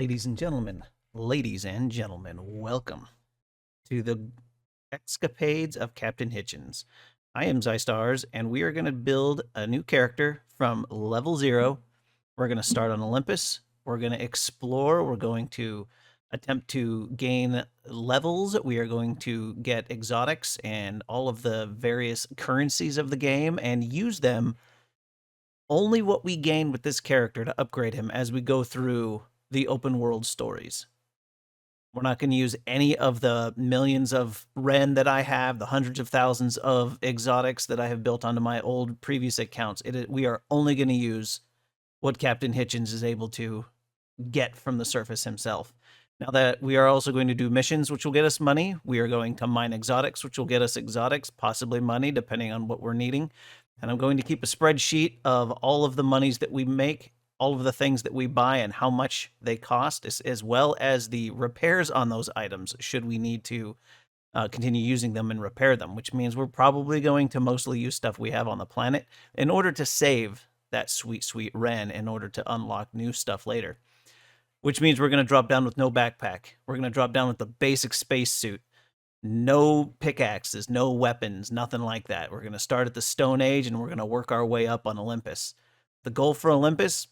Ladies and gentlemen, welcome to the escapades of Captain Hitchens. I am Zystars, and we are going to build a new character from level 0. We're going to start on Olympus. We're going to explore. We're going to attempt to gain levels. We are going to get exotics and all of the various currencies of the game and use them only what we gain with this character to upgrade him as we go through the open world stories. We're not going to use any of the millions of Ren that I have, the hundreds of thousands of exotics that I have built onto my old previous accounts. We are only going to use what Captain Hitchens is able to get from the surface himself. Now that we are also going to do missions, which will get us money, we are going to mine exotics, which will get us exotics, possibly money, depending on what we're needing. And I'm going to keep a spreadsheet of all of the monies that we make, all of the things that we buy and how much they cost, as well as the repairs on those items should we need to continue using them and repair them, which means we're probably going to mostly use stuff we have on the planet in order to save that sweet, sweet Ren in order to unlock new stuff later. Which means we're going to drop down with no backpack. We're going to drop down with the basic spacesuit. No pickaxes, no weapons, nothing like that. We're going to start at the Stone Age and we're going to work our way up on Olympus. The goal for Olympus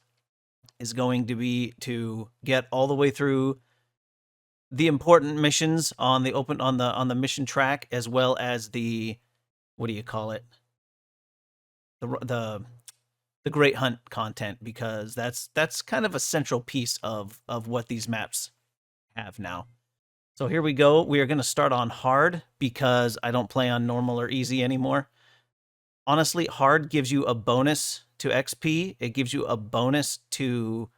is going to be to get all the way through the important missions on the mission track, as well as the, what do you call it? The Great Hunt content, because that's kind of a central piece of what these maps have now. So here we go. We are going to start on hard because I don't play on normal or easy anymore. Honestly, hard gives you a bonus to XP. It gives you a bonus to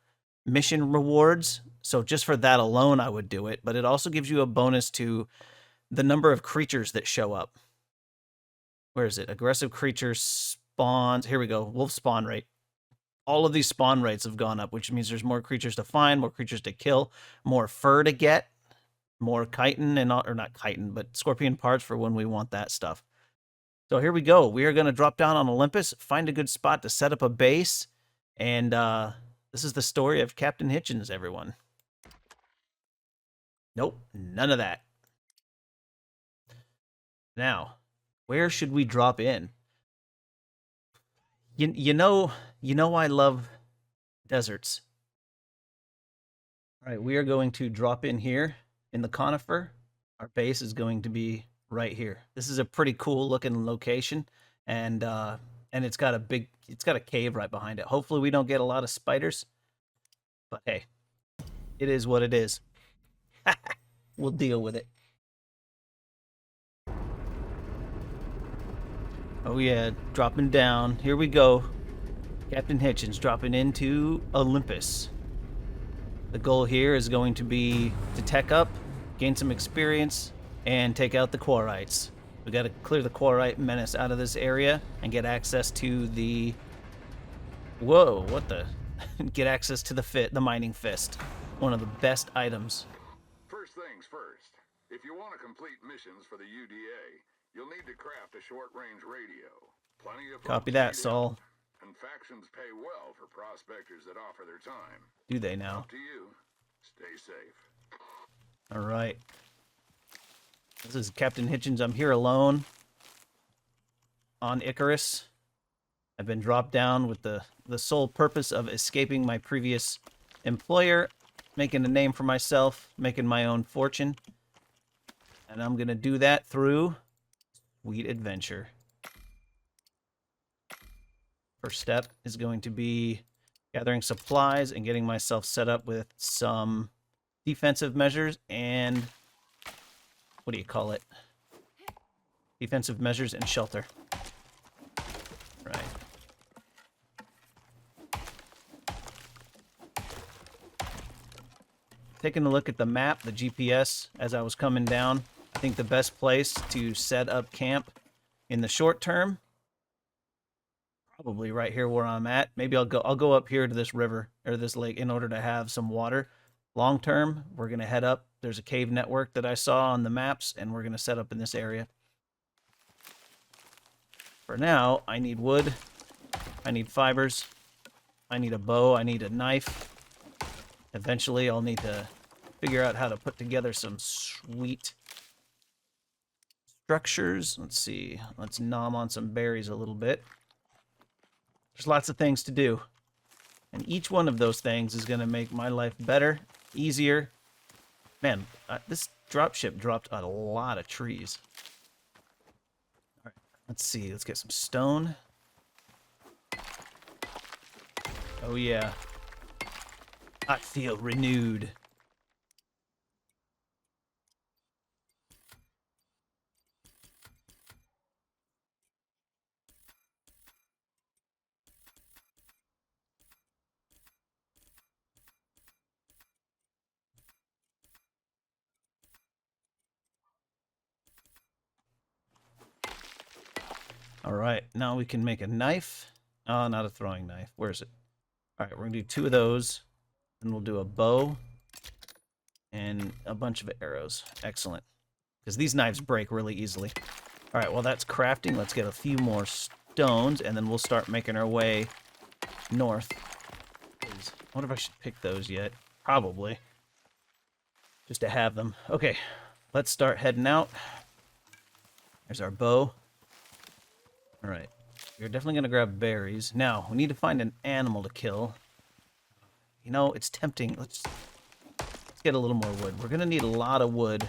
mission rewards. So just for that alone, I would do it. But it also gives you a bonus to the number of creatures that show up. Where is it? Aggressive creatures spawns. Here we go. Wolf spawn rate. All of these spawn rates have gone up, which means there's more creatures to find, more creatures to kill, more fur to get, more chitin and or not chitin, but scorpion parts for when we want that stuff. So here we go. We are going to drop down on Olympus, find a good spot to set up a base, and this is the story of Captain Hitchens, everyone. Nope, none of that. Now, where should we drop in? You know I love deserts. All right, we are going to drop in here in the conifer. Our base is going to be right here. This is a pretty cool looking location, and it's got a cave right behind it. Hopefully we don't get a lot of spiders, but hey, it is what it is. We'll deal with it. Oh yeah, dropping down. Here we go. Captain Hitchens dropping into Olympus. The goal here is going to be to tech up, gain some experience, and take out the Quarrites. We got to clear the Quarrite menace out of this area and get access to the... Whoa, what the... get access to the mining fist. One of the best items. First things first. If you want to complete missions for the UDA, you'll need to craft a short-range radio. Plenty of Copy that, Saul. And factions pay well for prospectors that offer their time. Do they now? Up to you. Stay safe. All right. This is Captain Hitchens. I'm here alone on Icarus. I've been dropped down with the sole purpose of escaping my previous employer, making a name for myself, making my own fortune. And I'm going to do that through sweet adventure. First step is going to be gathering supplies and getting myself set up with some defensive measures and... what do you call it? Defensive measures and shelter. Right. Taking a look at the map, the GPS, as I was coming down, I think the best place to set up camp in the short term, probably right here where I'm at. Maybe I'll go up here to this river or this lake in order to have some water. Long term, we're going to head up. There's a cave network that I saw on the maps, and we're going to set up in this area. For now, I need wood. I need fibers. I need a bow. I need a knife. Eventually, I'll need to figure out how to put together some sweet structures. Let's see. Let's nom on some berries a little bit. There's lots of things to do. And each one of those things is going to make my life better, easier. Man, this dropship dropped a lot of trees. All right, let's see. Let's get some stone. Oh, yeah. I feel renewed. All right, now we can make a knife. Oh, not a throwing knife. Where is it? All right, we're going to do 2 of those. And we'll do a bow and a bunch of arrows. Excellent. Because these knives break really easily. All right, well, that's crafting. Let's get a few more stones, and then we'll start making our way north. I wonder if I should pick those yet. Probably. Just to have them. Okay, let's start heading out. There's our bow. All right. We're definitely going to grab berries. Now, we need to find an animal to kill. You know, it's tempting. Let's get a little more wood. We're going to need a lot of wood.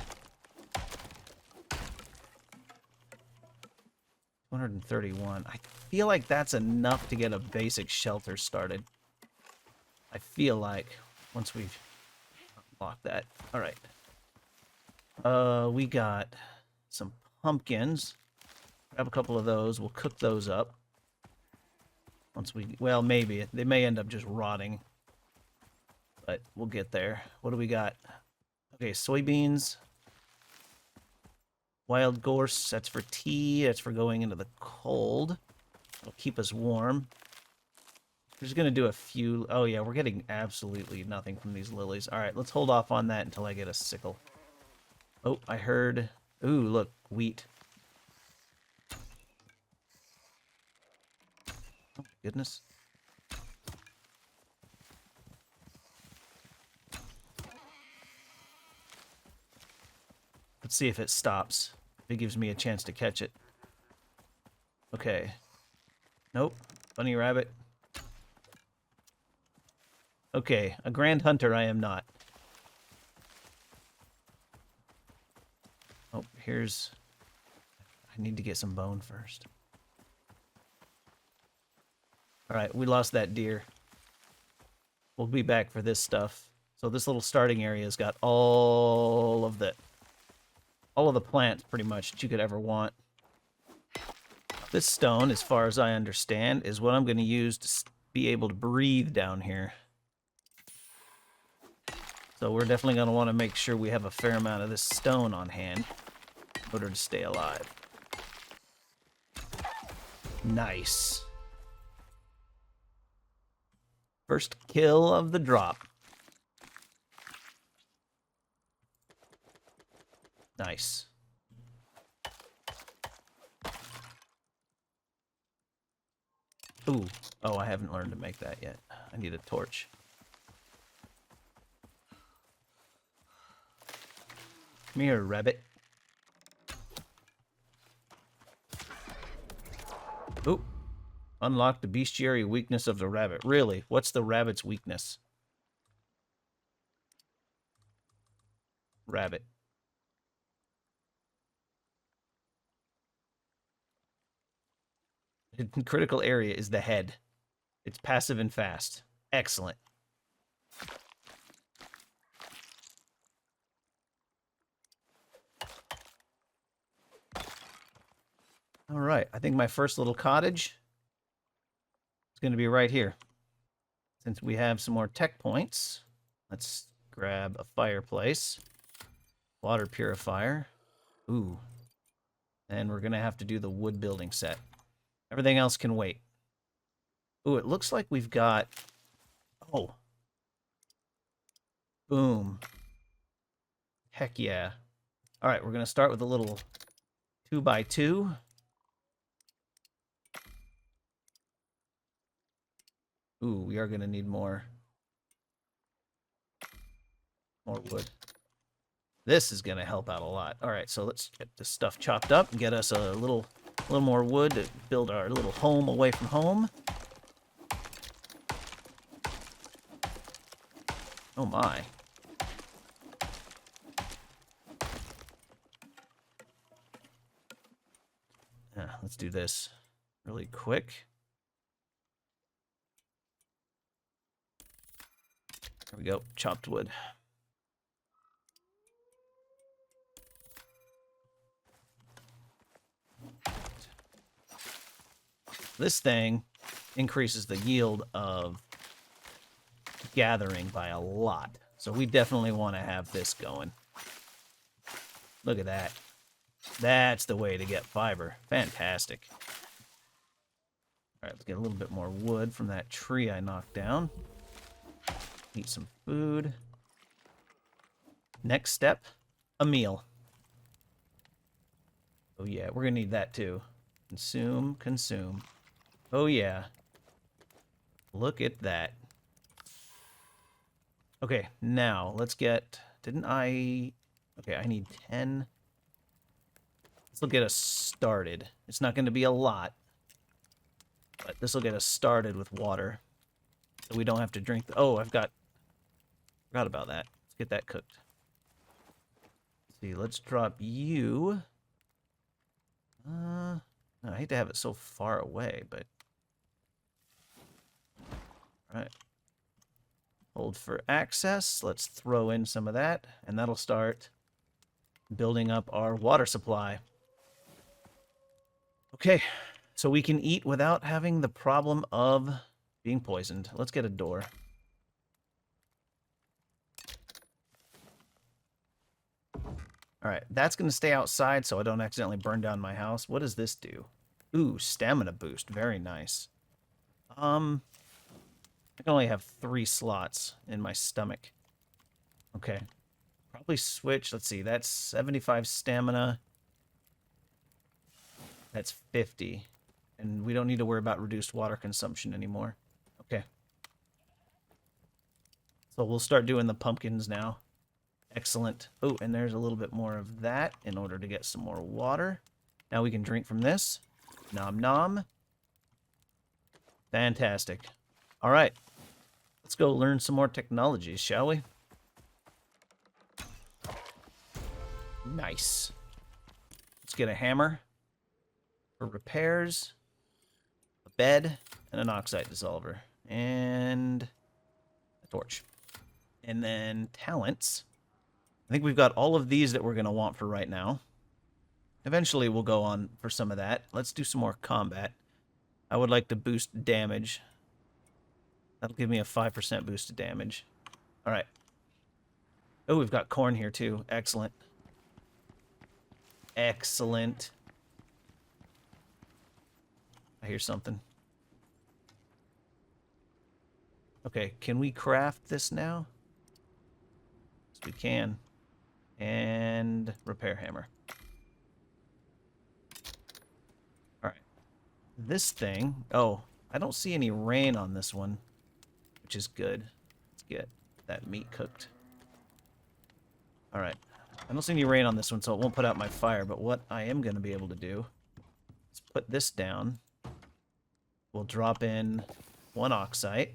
231. I feel like that's enough to get a basic shelter started. I feel like once we've unlocked that. All right. We got some pumpkins. Grab a couple of those. We'll cook those up. Once we, well, maybe. They may end up just rotting. But we'll get there. What do we got? Okay, soybeans. Wild gorse, that's for tea. That's for going into the cold. It'll keep us warm. We're just going to do a few... Oh, yeah, we're getting absolutely nothing from these lilies. All right, let's hold off on that until I get a sickle. Oh, I heard... Ooh, look, wheat. Oh, goodness. Let's see if it stops. If it gives me a chance to catch it. Okay. Nope. Bunny rabbit. Okay, a grand hunter I am not. Oh, here's... I need to get some bone first. Alright, we lost that deer. We'll be back for this stuff. So this little starting area's got all of the plants, pretty much, that you could ever want. This stone, as far as I understand, is what I'm going to use to be able to breathe down here. So we're definitely going to want to make sure we have a fair amount of this stone on hand in order to stay alive. Nice. First kill of the drop. Nice. Ooh. Oh, I haven't learned to make that yet. I need a torch. Come here, rabbit. Ooh. Unlock the bestiary weakness of the rabbit. Really? What's the rabbit's weakness? Rabbit. Critical area is the head. It's passive and fast. Excellent. All right. I think my first little cottage is going to be right here. Since we have some more tech points, let's grab a fireplace, water purifier. Ooh. And we're going to have to do the wood building set. Everything else can wait. Ooh, it looks like we've got... Oh. Boom. Heck yeah. All right, we're going to start with a little 2x2. Ooh, we are going to need more. More wood. This is going to help out a lot. All right, so let's get this stuff chopped up and get us a little more wood to build our little home away from home. Oh my. Let's do this really quick. There we go, chopped wood. This thing increases the yield of gathering by a lot. So we definitely want to have this going. Look at that. That's the way to get fiber. Fantastic. All right, let's get a little bit more wood from that tree I knocked down. Eat some food. Next step, a meal. Oh yeah, we're gonna need that too. Consume, consume. Oh yeah. Look at that. Okay, now let's get... Didn't I... Okay, I need 10. This will get us started. It's not going to be a lot, but this will get us started with water. So we don't have to drink... Oh, forgot about that. Let's get that cooked. Let's see, let's drop you... I hate to have it so far away, but... Alright. Hold for access. Let's throw in some of that, and that'll start building up our water supply. Okay, so we can eat without having the problem of being poisoned. Let's get a door. Alright, that's going to stay outside so I don't accidentally burn down my house. What does this do? Ooh, stamina boost. Very nice. I can only have 3 slots in my stomach. Okay. Probably switch. Let's see. That's 75 stamina. That's 50. And we don't need to worry about reduced water consumption anymore. Okay. So we'll start doing the pumpkins now. Excellent. Oh, and there's a little bit more of that in order to get some more water. Now we can drink from this. Nom nom. Fantastic. All right. Let's go learn some more technologies, shall we? Nice. Let's get a hammer for repairs, a bed, and an oxide dissolver, and a torch. And then talents. I think we've got all of these that we're going to want for right now. Eventually we'll go on for some of that. Let's do some more combat. I would like to boost damage. That'll give me a 5% boost to damage. All right. Oh, we've got corn here too. Excellent. Excellent. I hear something. Okay, can we craft this now? Yes, we can. And repair hammer. All right. This thing... Oh, I don't see any rain on this one, which is good. Let's get that meat cooked. All right. I don't see any rain on this one, so it won't put out my fire, but what I am going to be able to do is put this down. We'll drop in 1 oxite.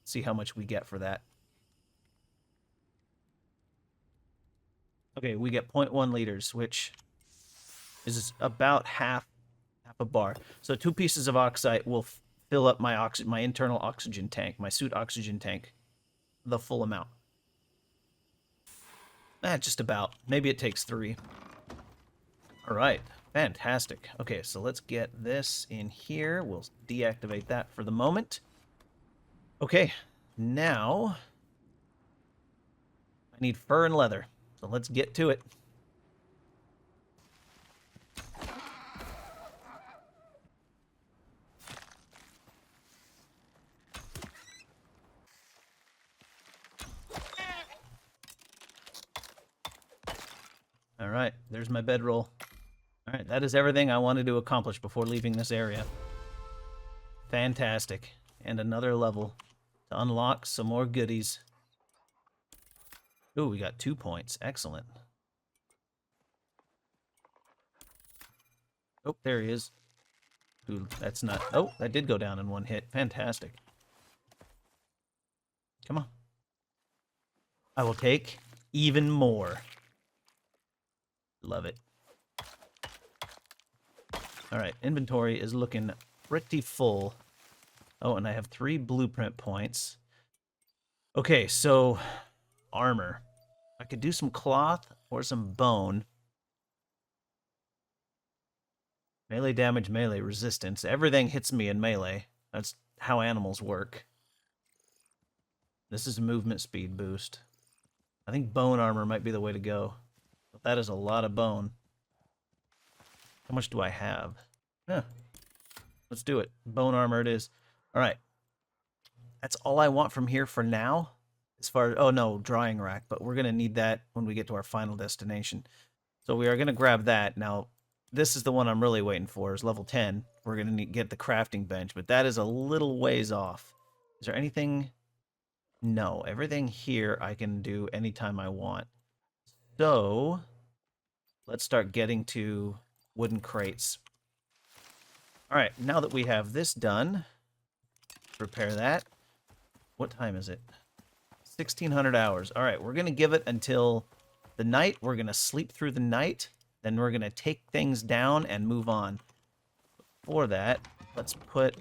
See how much we get for that. Okay, we get 0.1 liters, which is about half a bar. So 2 pieces of oxide will fill up my internal oxygen tank, my suit oxygen tank, the full amount. Just about. Maybe it takes 3. All right, fantastic. Okay, so let's get this in here. We'll deactivate that for the moment. Okay, now I need fur and leather, so let's get to it. All right, there's my bedroll. All right, that is everything I wanted to accomplish before leaving this area. Fantastic. And another level to unlock some more goodies. Ooh, we got 2 points. Excellent. Oh, there he is. Ooh, that's not... Oh, that did go down in one hit. Fantastic. Come on. I will take even more. Love it. All right, inventory is looking pretty full. Oh, and I have 3 blueprint points. Okay, so armor. I could do some cloth or some bone. Melee damage, melee resistance. Everything hits me in melee. That's how animals work. This is a movement speed boost. I think bone armor might be the way to go. But that is a lot of bone. How much do I have? Huh. Let's do it. Bone armor it is. All right. That's all I want from here for now. As far as, oh no, drying rack, but we're going to need that when we get to our final destination. So we are going to grab that. Now, this is the one I'm really waiting for, is level 10. We're going to get the crafting bench, but that is a little ways off. Is there anything? No, everything here I can do anytime I want. So, let's start getting to wooden crates. All right, now that we have this done, repair that. What time is it? 1600 hours. All right, we're going to give it until the night. We're going to sleep through the night. Then we're going to take things down and move on. For that, let's put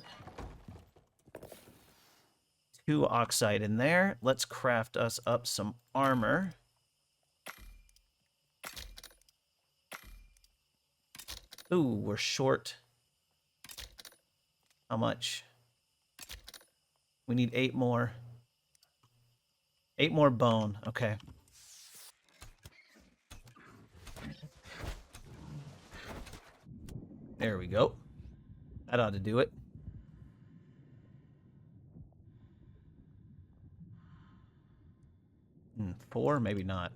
2 oxide in there. Let's craft us up some armor. Ooh, we're short. How much? We need 8 more. 8 more bone. Okay. There we go. That ought to do it. Four? Maybe not.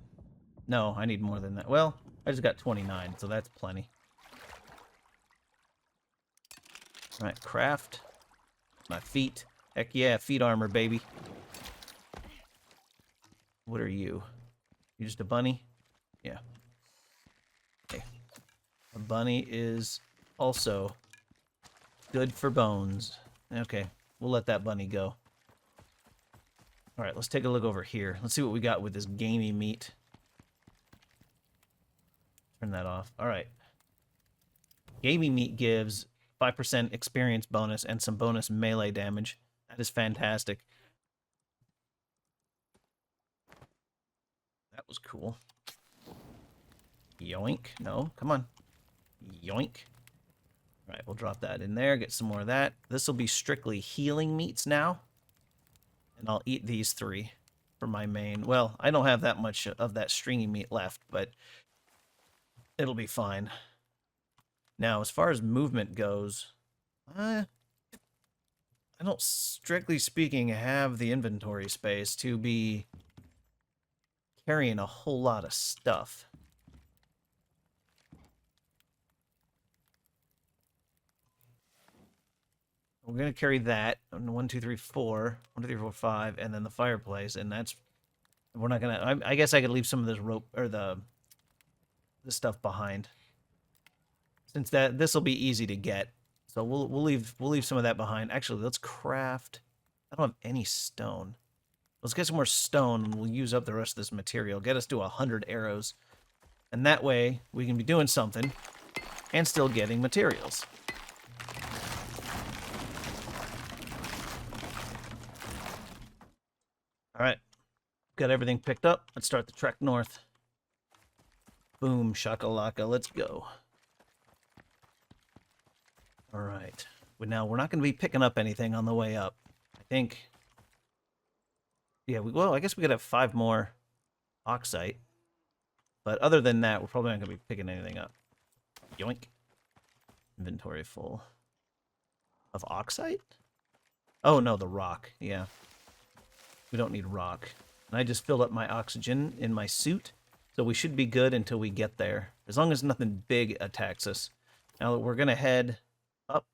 No, I need more than that. Well, I just got 29, so that's plenty. All right, craft. My feet. Heck yeah, feet armor, baby. What are you? You just a bunny? Yeah. Okay. A bunny is also good for bones. Okay, we'll let that bunny go. All right, let's take a look over here. Let's see what we got with this gamey meat. Turn that off. All right. Gamey meat gives 5% experience bonus and some bonus melee damage. That is fantastic. That was cool. Yoink. No, come on. Yoink. All right, we'll drop that in there, get some more of that. This will be strictly healing meats now. And I'll eat these 3 for my main. Well, I don't have that much of that stringy meat left, but it'll be fine. Now, as far as movement goes, I don't, strictly speaking, have the inventory space to be carrying a whole lot of stuff. We're going to carry that. 1, 2, 3, 4. 1, 2, 3, 4, 5. And then the fireplace. And that's... We're not going to... I guess I could leave some of this rope... Or the stuff behind. Since this will be easy to get. So we'll leave some of that behind. Actually, let's craft... I don't have any stone. Let's get some more stone and we'll use up the rest of this material. Get us to 100 arrows. And that way, we can be doing something and still getting materials. All right, got everything picked up. Let's start the trek north. Boom, shakalaka, let's go. All right, now we're not going to be picking up anything on the way up. I think, yeah, well, I guess we could have 5 more oxite. But other than that, we're probably not going to be picking anything up. Yoink. Inventory full. Of oxite? Oh, no, the rock, yeah. We don't need rock. And I just filled up my oxygen in my suit, so we should be good until we get there. As long as nothing big attacks us. Now we're going to head up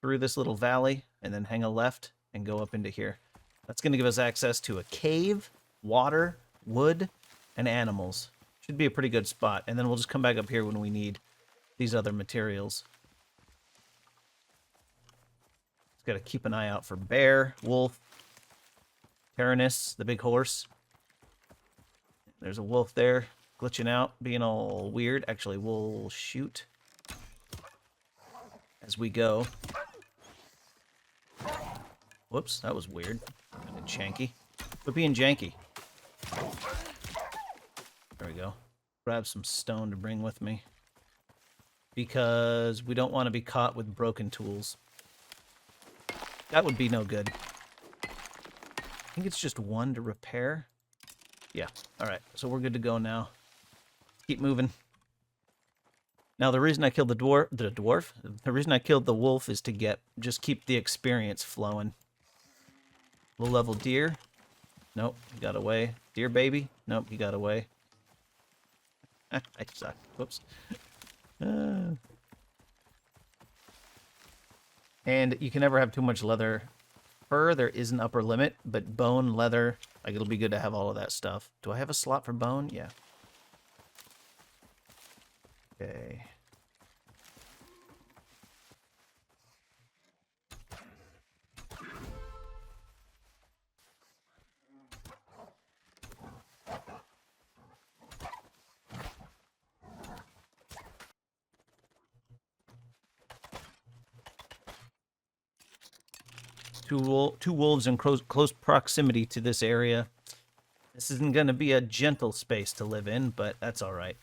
through this little valley and then hang a left and go up into here. That's going to give us access to a cave, water, wood, and animals. Should be a pretty good spot. And then we'll just come back up here when we need these other materials. Just got to keep an eye out for bear, wolf, Tyrannus, the big horse. There's a wolf there, glitching out, being all weird. Actually, we'll shoot as we go. Whoops, that was weird. Kind of janky. Quit being janky. There we go. Grab some stone to bring with me, because we don't want to be caught with broken tools. That would be no good. I think it's just one to repair. Yeah, alright, so we're good to go now. Keep moving. Now, the reason I killed the reason I killed the wolf is to just keep the experience flowing. Low-level deer. Nope, he got away. Deer baby. Nope, he got away. I suck. Whoops. And you can never have too much leather. Fur, there is an upper limit, but bone, leather, like, it'll be good to have all of that stuff. Do I have a slot for bone? Yeah. Okay. Two wolves in close proximity to this area. This isn't going to be a gentle space to live in, but that's all right.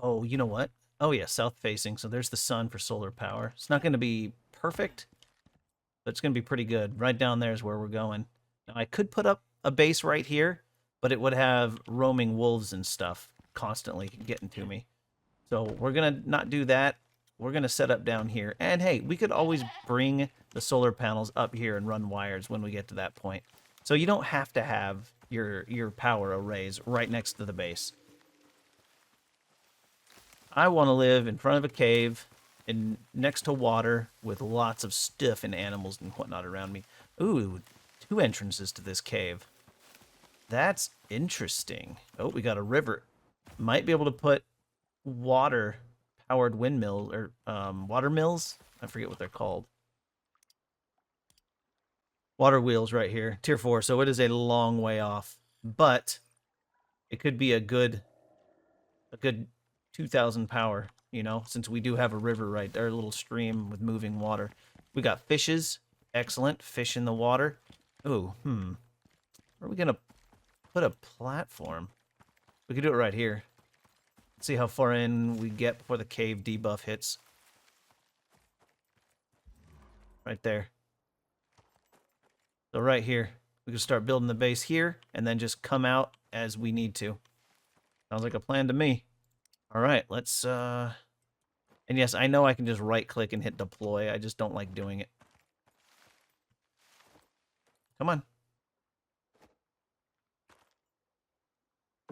Oh, you know what? Oh, yeah, south-facing, so there's the sun for solar power. It's not going to be perfect, but it's going to be pretty good. Right down there is where we're going. Now, I could put up a base right here, but it would have roaming wolves and stuff constantly getting to me. So we're going to not do that. We're going to set up down here. And, hey, we could always bring the solar panels up here and run wires when we get to that point. So you don't have to have your power arrays right next to the base. I want to live in front of a cave and next to water with lots of stuff and animals and whatnot around me. Ooh, 2 entrances to this cave. That's interesting. Oh, we got a river. Might be able to put water-powered windmills or water mills. I forget what they're called. Water wheels right here, tier 4. So it is a long way off, but it could be a good 2,000 power, you know, since we do have a river right there, a little stream with moving water. We got fishes. Excellent. Fish in the water. Ooh, where are we going to put a platform? We could do it right here. Let's see how far in we get before the cave debuff hits. Right there. So right here. We can start building the base here and then just come out as we need to. Sounds like a plan to me. All right, let's, and yes, I know I can just right-click and hit deploy. I just don't like doing it. Come on.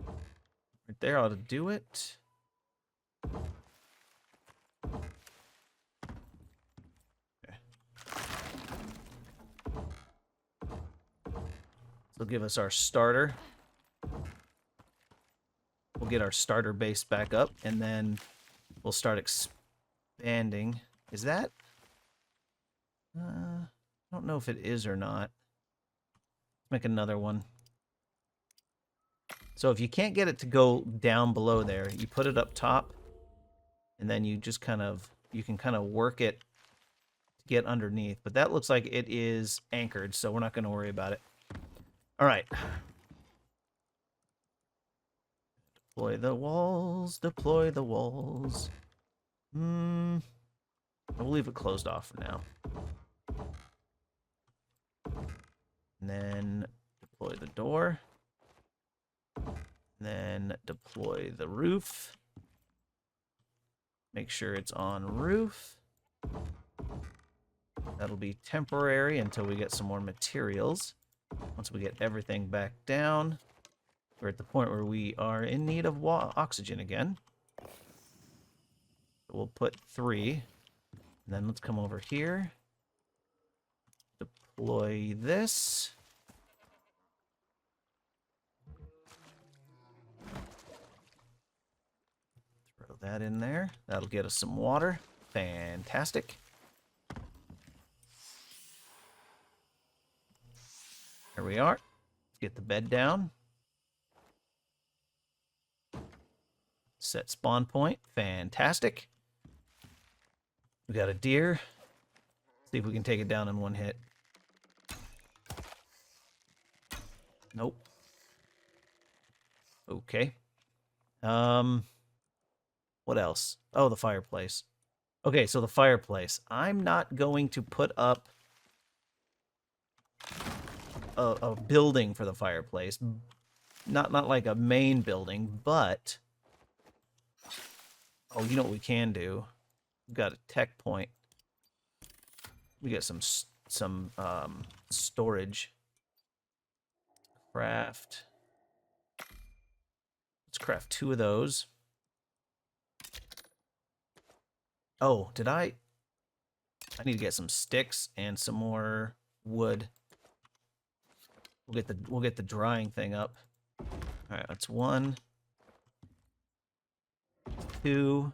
Right there ought to do it. Okay. So give us our starter. We'll get our starter base back up, and then we'll start expanding. Is that? I don't know if it is or not. Let's make another one. So if you can't get it to go down below there, you put it up top, and then you just you can kind of work it to get underneath. But that looks like it is anchored, so we're not going to worry about it. All right. Deploy the walls, deploy the walls. I'll leave it closed off for now. And then deploy the door. And then deploy the roof. Make sure it's on roof. That'll be temporary until we get some more materials. Once we get everything back down, we're at the point where we are in need of oxygen again. We'll put 3. And then let's come over here. Deploy this. Throw that in there. That'll get us some water. Fantastic. There we are. Let's get the bed down. Set spawn point. Fantastic. We got a deer. See if we can take it down in one hit. Nope. Okay. What else? Oh, the fireplace. Okay, so the fireplace. I'm not going to put up a building for the fireplace. Not like a main building, but oh, you know what we can do? We've got a tech point. We got some storage. Craft. Let's craft 2 of those. Oh, did I need to get some sticks and some more wood. We'll get the drying thing up. All right, that's 1, 2.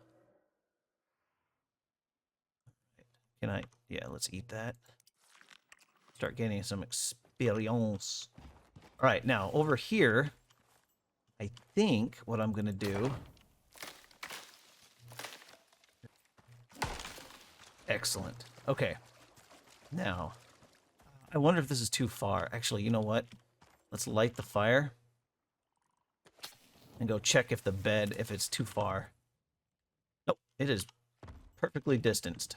Can I? Yeah, let's eat that. Start getting some experience. All right, now over here, I think what I'm gonna do. Excellent. Okay. Now, I wonder if this is too far. Actually, you know what? Let's light the fire and go check if the bed, if it's too far. Nope, it is perfectly distanced.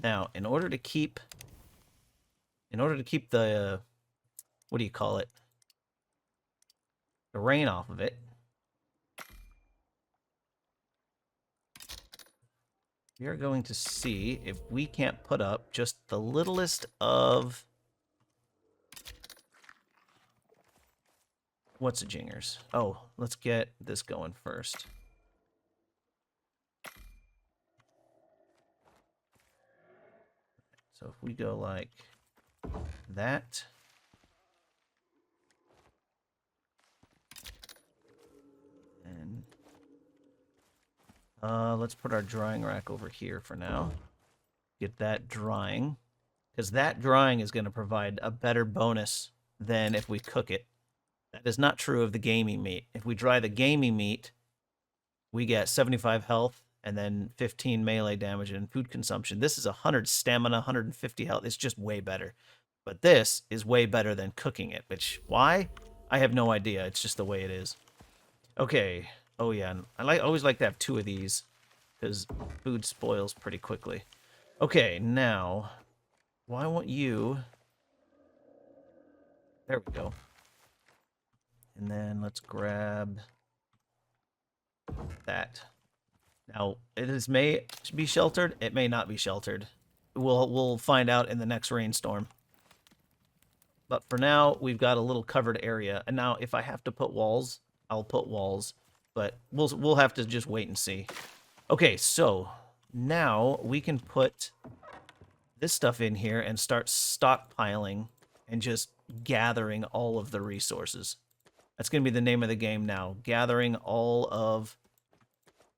Now, in order to keep the, what do you call it? The rain off of it. We are going to see if we can't put up just the littlest of what's a jingers. Oh, let's get this going first. So if we go like that. And let's put our drying rack over here for now. Get that drying. Because that drying is going to provide a better bonus than if we cook it. That is not true of the gamey meat. If we dry the gamey meat, we get 75 health and then 15 melee damage and food consumption. This is 100 stamina, 150 health. It's just way better. But this is way better than cooking it, which, why? I have no idea. It's just the way it is. Okay. Oh, yeah. I always like to have 2 of these because food spoils pretty quickly. Okay, now, why won't you... There we go. And then let's grab that. Now, it may be sheltered. It may not be sheltered. We'll find out in the next rainstorm. But for now, we've got a little covered area. And now, if I have to put walls, I'll put walls. But we'll have to just wait and see. Okay, so now we can put this stuff in here and start stockpiling and just gathering all of the resources. That's going to be the name of the game now. Gathering all of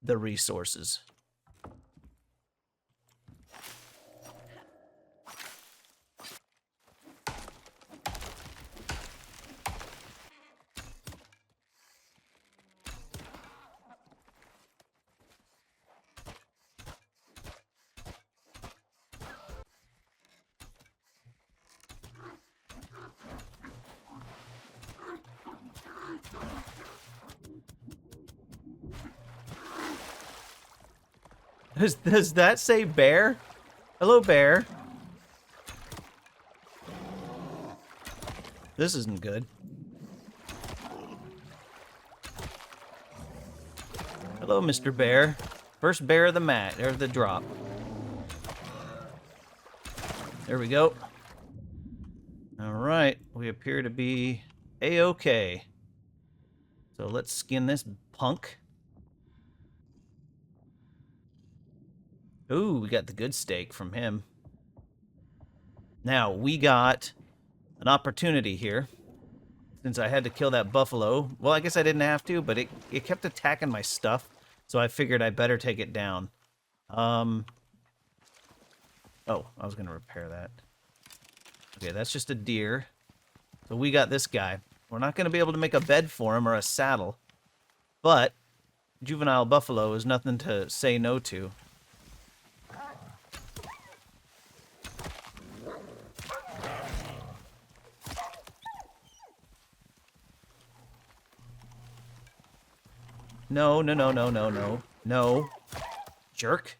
the resources. Does that say bear? Hello, bear. This isn't good. Hello, Mr. Bear. First bear of the mat, or the drop. There we go. All right, we appear to be A-okay. So let's skin this punk. Ooh, we got the good steak from him. Now, we got an opportunity here. Since I had to kill that buffalo. Well, I guess I didn't have to, but it kept attacking my stuff. So I figured I better take it down. Oh, I was going to repair that. Okay, that's just a deer. So we got this guy. We're not going to be able to make a bed for him or a saddle. But juvenile buffalo is nothing to say no to. No, no, no, no, no, no. No. Jerk.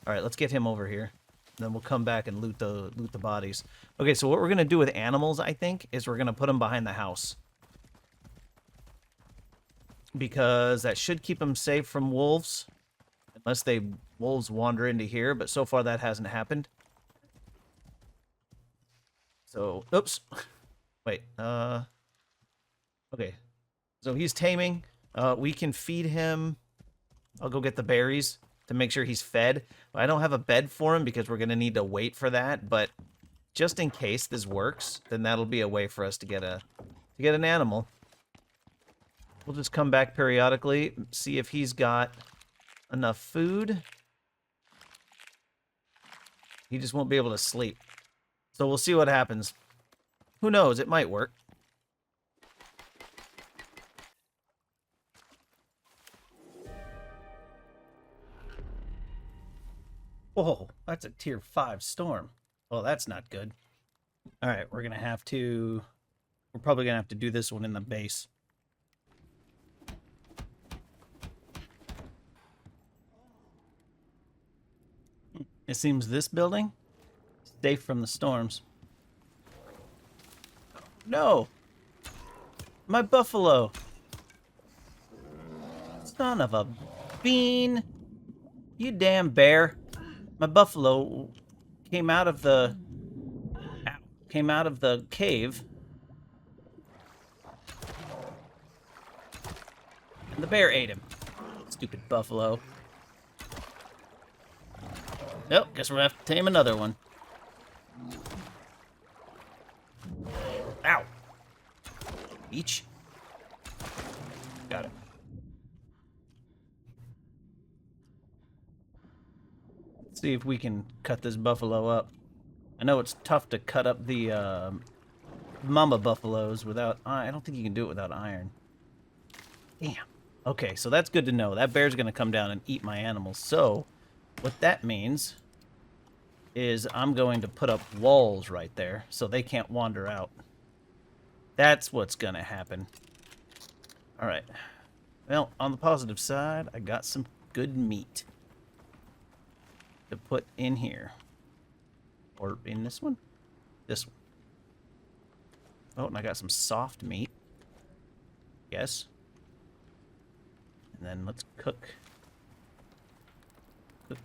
All right, let's get him over here. Then we'll come back and loot the bodies. Okay, so what we're going to do with animals, I think, is we're going to put them behind the house. Because that should keep them safe from wolves. Unless wolves wander into here, but so far that hasn't happened. So, oops. Wait, okay. So he's taming. We can feed him. I'll go get the berries to make sure he's fed. I don't have a bed for him because we're going to need to wait for that, but just in case this works, then that'll be a way for us to get an animal. We'll just come back periodically, see if he's got enough food. He just won't be able to sleep. So we'll see what happens. Who knows? It might work. Whoa, that's a tier 5 storm. Oh, that's not good. All right, we're probably going to have to do this one in the base. It seems this building is safe from the storms. No! My buffalo! Son of a bean! You damn bear! My buffalo came out of the cave, and the bear ate him. Stupid buffalo. Nope, guess we're gonna have to tame another one. Ow! Each. Got it. Let's see if we can cut this buffalo up. I know it's tough to cut up the mama buffaloes without... I don't think you can do it without iron. Damn. Okay, so that's good to know. That bear's going to come down and eat my animals. So, what that means is I'm going to put up walls right there so they can't wander out. That's what's going to happen. All right. Well, on the positive side, I got some good meat to put in here. Or in this one? This one. Oh, and I got some soft meat. Yes. And then let's cook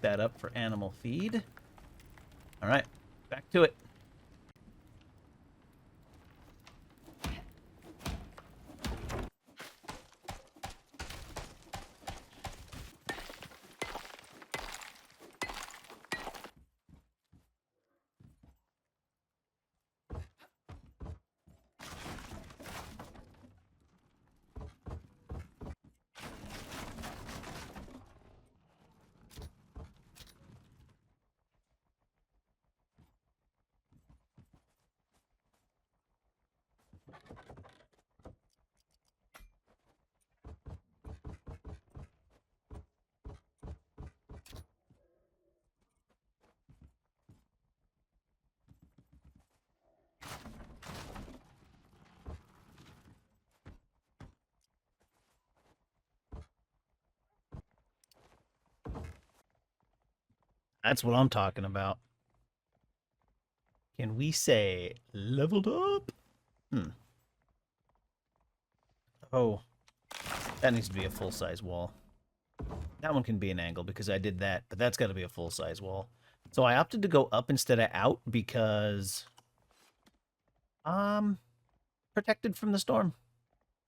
that up for animal feed. All right, back to it. That's what I'm talking about. Can we say leveled up? Oh, that needs to be a full-size wall. That one can be an angle because I did that, but that's got to be a full-size wall. So I opted to go up instead of out because protected from the storm.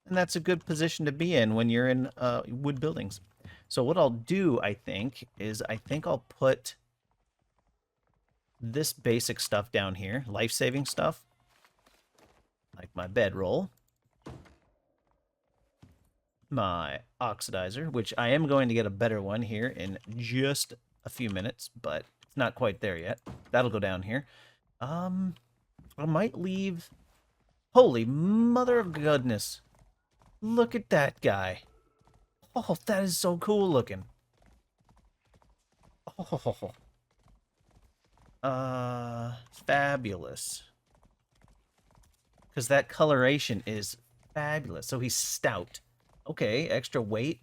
And that's a good position to be in when you're in wood buildings. So what I'll do, I think I'll put this basic stuff down here, life-saving stuff, like my bedroll, my oxidizer, which I am going to get a better one here in just a few minutes, but it's not quite there yet. That'll go down here. I might leave... Holy mother of goodness. Look at that guy. Oh, that is so cool looking. Oh. Fabulous. Because that coloration is fabulous. So he's stout. Okay, extra weight.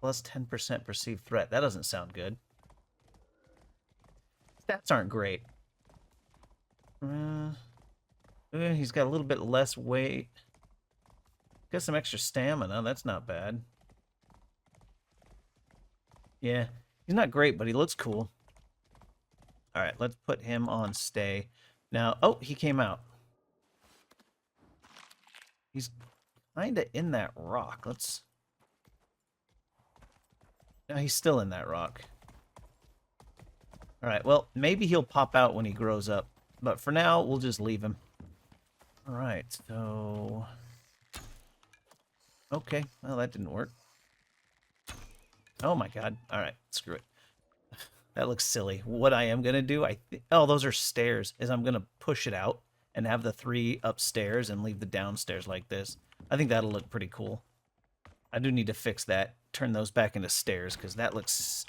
Plus 10% perceived threat. That doesn't sound good. Stats aren't great. He's got a little bit less weight. Got some extra stamina. That's not bad. Yeah, he's not great, but he looks cool. All right, let's put him on stay. Now, oh, he came out. He's kind of in that rock. Let's... No, he's still in that rock. All right, well, maybe he'll pop out when he grows up. But for now, we'll just leave him. All right, so... Okay, well, that didn't work. Oh, my God. All right, screw it. That looks silly. What I am going to do, oh, those are stairs, is I'm going to push it out and have the 3 upstairs and leave the downstairs like this. I think that'll look pretty cool. I do need to fix that. Turn those back into stairs, because that looks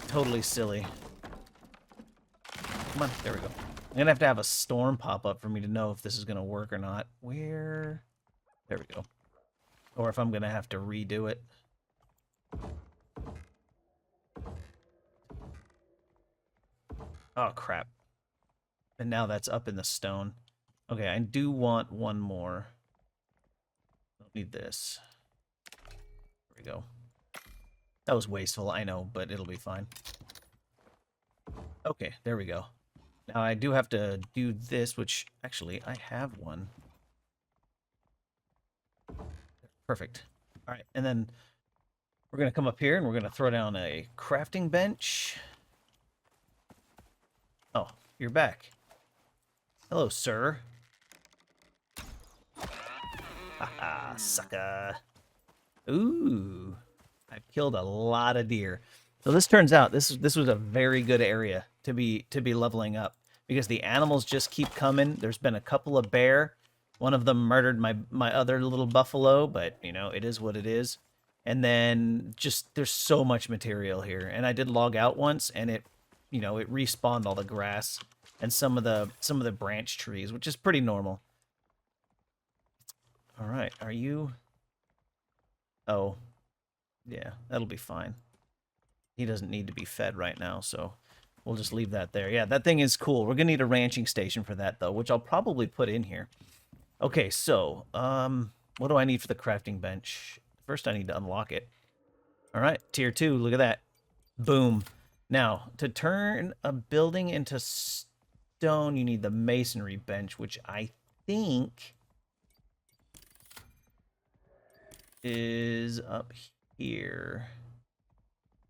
totally silly. Come on, there we go. I'm going to have a storm pop up for me to know if this is going to work or not. Where? There we go. Or if I'm going to have to redo it. Oh, crap. And now that's up in the stone. Okay, I do want one more. Don't need this. There we go. That was wasteful, I know, but it'll be fine. Okay, there we go. Now I do have to do this, which actually I have one. Perfect. All right, and then we're going to come up here and we're going to throw down a crafting bench. Oh, you're back. Hello, sir. Haha, sucker. Ooh, I've killed a lot of deer. So this turns out this was a very good area to be leveling up because the animals just keep coming. There's been a couple of bear. One of them murdered my other little buffalo, but you know, it is what it is. And then just there's so much material here. And I did log out once and it, you know, it respawned all the grass and some of the branch trees, which is pretty normal. All right, are you... Oh, yeah, that'll be fine. He doesn't need to be fed right now, so we'll just leave that there. Yeah, that thing is cool. We're going to need a ranching station for that, though, which I'll probably put in here. Okay, so, what do I need for the crafting bench? First, I need to unlock it. All right, tier 2, look at that. Boom. Now, to turn a building into stone, you need the masonry bench, which I think is up here.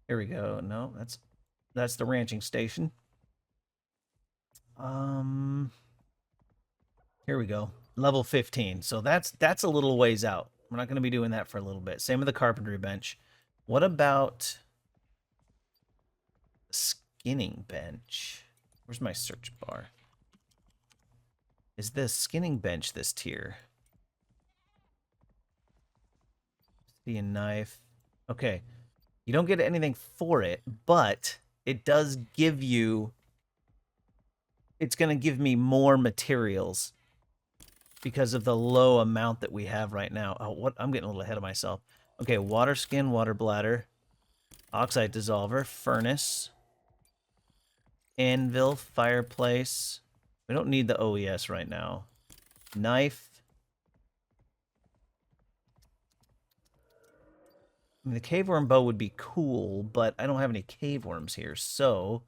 Here we go. No, that's the ranching station. Here we go. Level 15. So that's a little ways out. We're not going to be doing that for a little bit. Same with the carpentry bench. What about the skinning bench? Where's my search bar? Is the skinning bench this tier? See a knife. Okay. You don't get anything for it, but it does give you... It's going to give me more materials because of the low amount that we have right now. Oh, what? I'm getting a little ahead of myself. Okay, water skin, water bladder, oxide dissolver, furnace, anvil, fireplace. We don't need the OES right now. Knife. I mean, the caveworm bow would be cool, but I don't have any caveworms here, so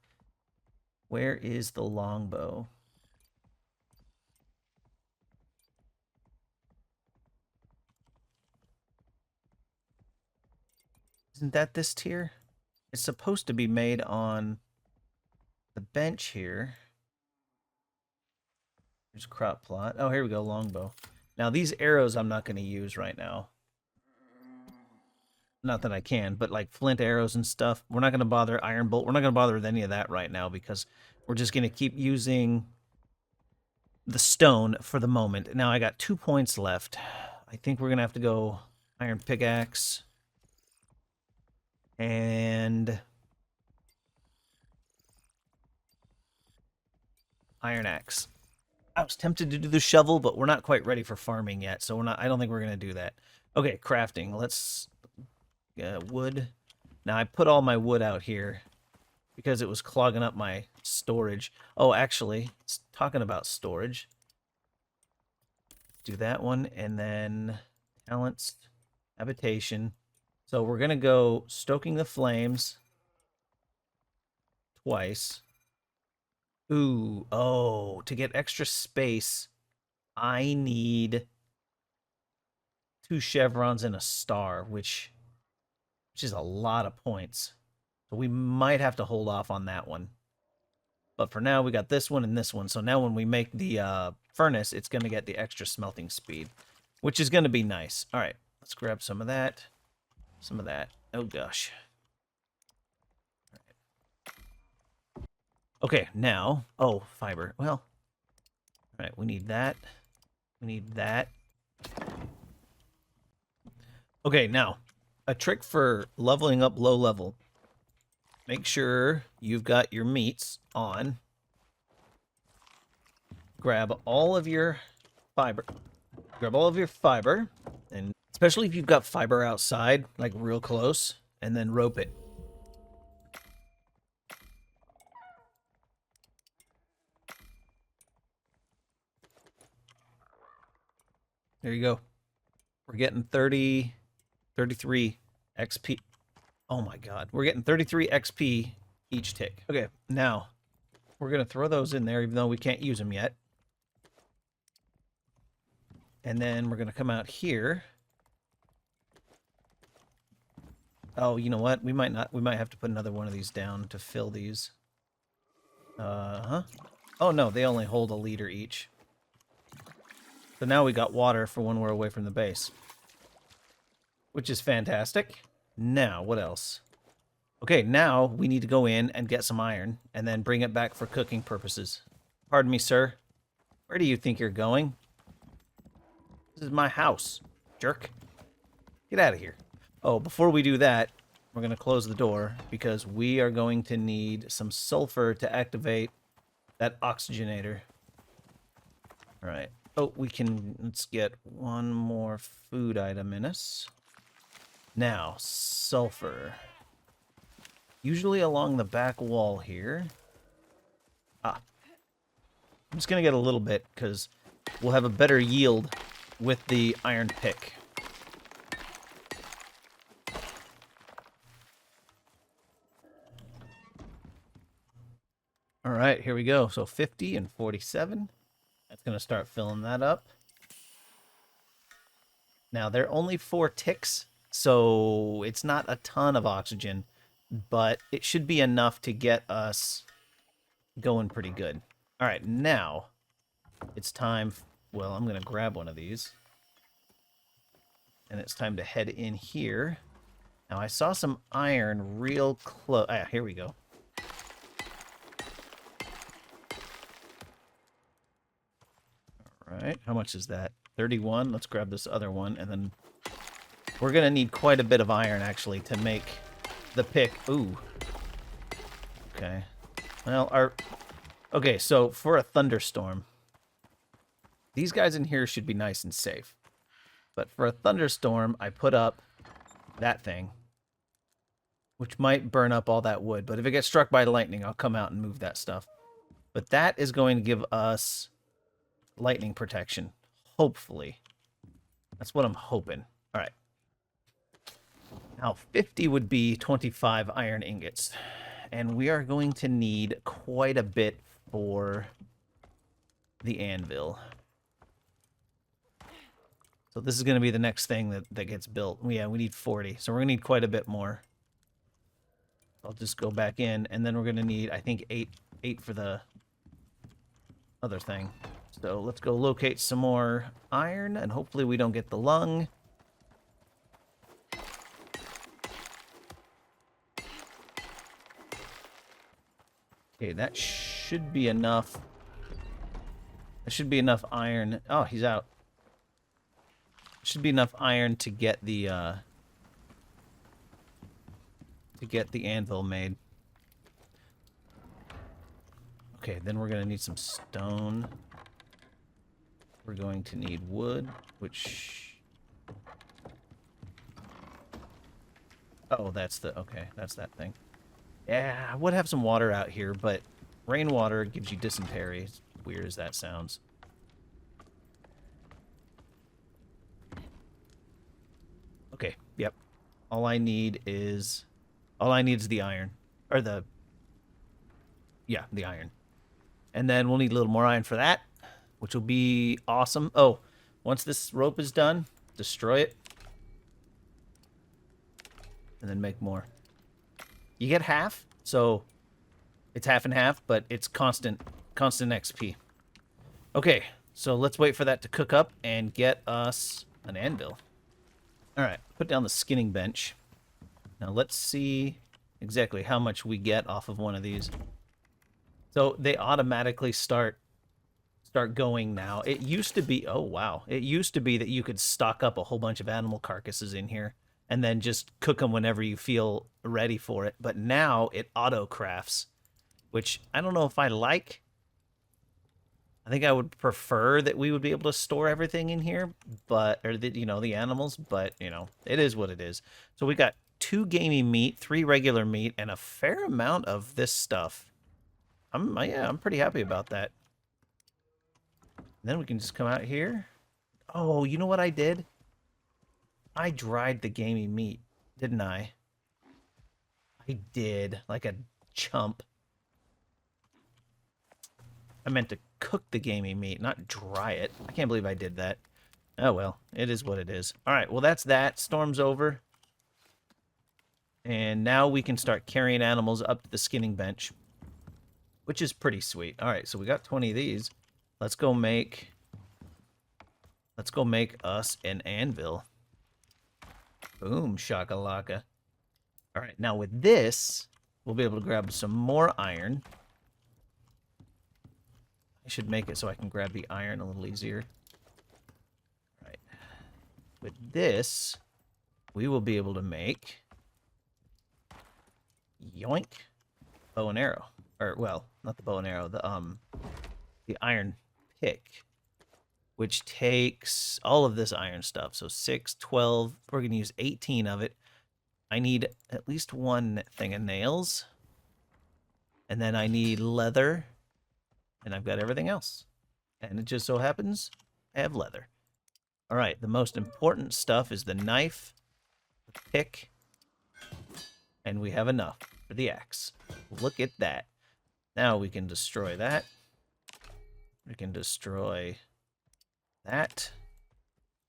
where is the longbow? Isn't that this tier? It's supposed to be made on the bench here. There's crop plot. Oh, here we go, longbow. Now, these arrows I'm not going to use right now. Not that I can, but like flint arrows and stuff. We're not going to bother iron bolt. We're not going to bother with any of that right now because we're just going to keep using the stone for the moment. Now, I got 2 points left. I think we're going to have to go iron pickaxe and iron axe. I was tempted to do the shovel, but we're not quite ready for farming yet, so I don't think we're going to do that. Okay, crafting. Let's wood. Now, I put all my wood out here because it was clogging up my storage. Oh, actually, talking about storage. Do that one, and then talents, habitation. So we're going to go stoking the flames twice. Ooh, oh, to get extra space, I need 2 chevrons and a star, which is a lot of points. So we might have to hold off on that one. But for now, we got this one and this one. So now when we make the furnace, it's going to get the extra smelting speed, which is going to be nice. All right, let's grab some of that. Some of that. Oh, gosh. All right. Okay, now. Oh, fiber. Well, all right, we need that. We need that. Okay, now, a trick for leveling up low level. Make sure you've got your meats on. Grab all of your fiber. Grab all of your fiber, and especially if you've got fiber outside, like real close, and then rope it. There you go. We're getting 33 XP. Oh my god. We're getting 33 XP each tick. Okay, now we're going to throw those in there even though we can't use them yet. And then we're going to come out here. Oh, you know what? We might have to put another one of these down to fill these. Oh no, they only hold a liter each. So now we got water for when we're away from the base. Which is fantastic. Now, what else? Okay, now we need to go in and get some iron and then bring it back for cooking purposes. Pardon me, sir. Where do you think you're going? This is my house, jerk. Get out of here. Oh, before we do that, we're going to close the door because we are going to need some sulfur to activate that oxygenator. All right. Oh, let's get one more food item in us. Now, sulfur. Usually along the back wall here. I'm just going to get a little bit because we'll have a better yield with the iron pick. All right, here we go. So 50 and 47. That's going to start filling that up. Now, they're only 4 ticks, so it's not a ton of oxygen, but it should be enough to get us going pretty good. All right, now it's time. Well, I'm going to grab one of these. And it's time to head in here. Now, I saw some iron real close. Ah, here we go. All right, how much is that? 31. Let's grab this other one, and then we're going to need quite a bit of iron, actually, to make the pick. Ooh. Okay. Well, okay, so for a thunderstorm, these guys in here should be nice and safe. But for a thunderstorm, I put up that thing, which might burn up all that wood. But if it gets struck by lightning, I'll come out and move that stuff. But that is going to give us lightning protection, hopefully. That's what I'm hoping. All right. Now, 50 would be 25 iron ingots. And we are going to need quite a bit for the anvil. So this is going to be the next thing that gets built. Yeah, we need 40. So we're going to need quite a bit more. I'll just go back in, and then we're going to need, I think, 8 8 for the other thing. So let's go locate some more iron, and hopefully we don't get the lung. Okay, that should be enough. That should be enough iron. Oh, he's out. Should be enough iron to get the anvil made. Okay, then we're gonna need some stone. We're going to need wood, which... Oh, that's the... Okay, that's that thing. Yeah, I would have some water out here, but rainwater gives you dysentery. As weird as that sounds. Okay, yep. All I need is the iron. Or the... Yeah, the iron. And then we'll need a little more iron for that, which will be awesome. Oh, once this rope is done, destroy it. And then make more. You get half, so it's half and half, but it's constant XP. Okay, so let's wait for that to cook up and get us an anvil. All right, put down the skinning bench. Now let's see exactly how much we get off of one of these. So they automatically start going now. It used to be, oh wow, it used to be that you could stock up a whole bunch of animal carcasses in here and then just cook them whenever you feel ready for it. But now it auto crafts, which I don't know if I like. I think I would prefer that we would be able to store everything in here, but, or the, you know, the animals, but you know, it is what it is. So we got 2 gamey meat, 3 regular meat, and a fair amount of this stuff. I'm pretty happy about that. And then we can just come out here. Oh, you know what I did? I dried the gamey meat, didn't I? I did, like a chump. I meant to cook the gamey meat, not dry it. I can't believe I did that. Oh well, it is what it is. All right, well that's that. Storm's over. And now we can start carrying animals up to the skinning bench, which is pretty sweet. All right, so we got 20 of these. Let's go make us an anvil. Boom, shakalaka. All right, now with this, we'll be able to grab some more iron. I should make it so I can grab the iron a little easier. All right. With this, we will be able to make yoink bow and arrow. Or well, not the bow and arrow, the iron pick, which takes all of this iron stuff. So 6, 12, we're going to use 18 of it. I need at least 1 thing of nails. And then I need leather. And I've got everything else. And it just so happens I have leather. All right, the most important stuff is the knife, the pick, and we have enough for the axe. Look at that. Now we can destroy that. We can destroy that.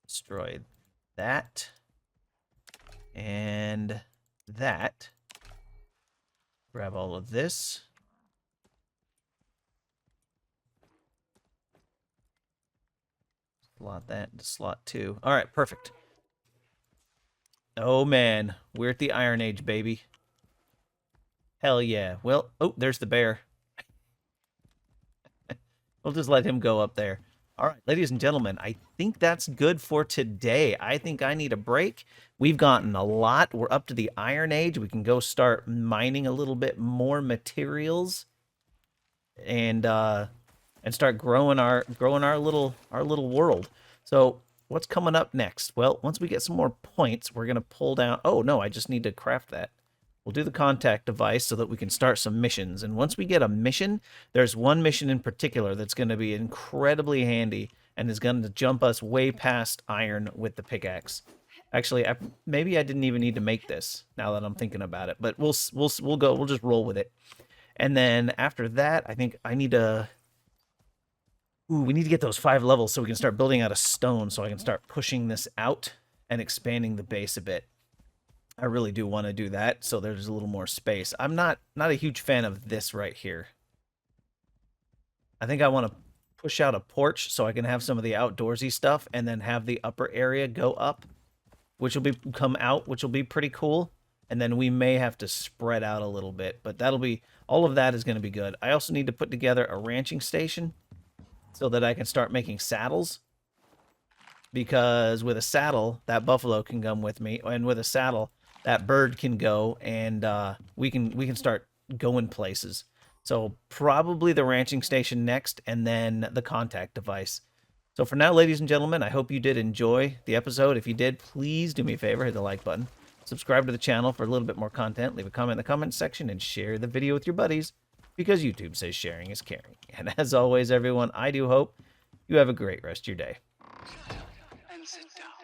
Destroy that. And that. Grab all of this. Slot that into slot 2. All right, perfect. Oh, man. We're at the Iron Age, baby. Hell yeah. Well, oh, there's the bear. We'll just let him go up there. All right, ladies and gentlemen, I think that's good for today. I think I need a break. We've gotten a lot. We're up to the Iron Age. We can go start mining a little bit more materials and start growing our little world. So what's coming up next? Well, once we get some more points, we're gonna pull down. Oh no, I just need to craft that. We'll do the contact device so that we can start some missions. And once we get a mission, there's one mission in particular that's going to be incredibly handy and is going to jump us way past iron with the pickaxe. Actually, maybe I didn't even need to make this now that I'm thinking about it, but we'll just roll with it. And then after that, I think I need to. Ooh, we need to get those 5 levels so we can start building out of stone so I can start pushing this out and expanding the base a bit. I really do want to do that so there's a little more space. I'm not a huge fan of this right here. I think I want to push out a porch so I can have some of the outdoorsy stuff and then have the upper area go up, which will come out, which will be pretty cool. And then we may have to spread out a little bit, but that'll be, all of that is going to be good. I also need to put together a ranching station so that I can start making saddles, because with a saddle, that buffalo can come with me, and with a saddle, that bird can go, and we can start going places. So probably the ranching station next, and then the contact device. So for now, ladies and gentlemen, I hope you did enjoy the episode. If you did, please do me a favor, hit the like button. Subscribe to the channel for a little bit more content. Leave a comment in the comments section and share the video with your buddies, because YouTube says sharing is caring. And as always, everyone, I do hope you have a great rest of your day. And sit down.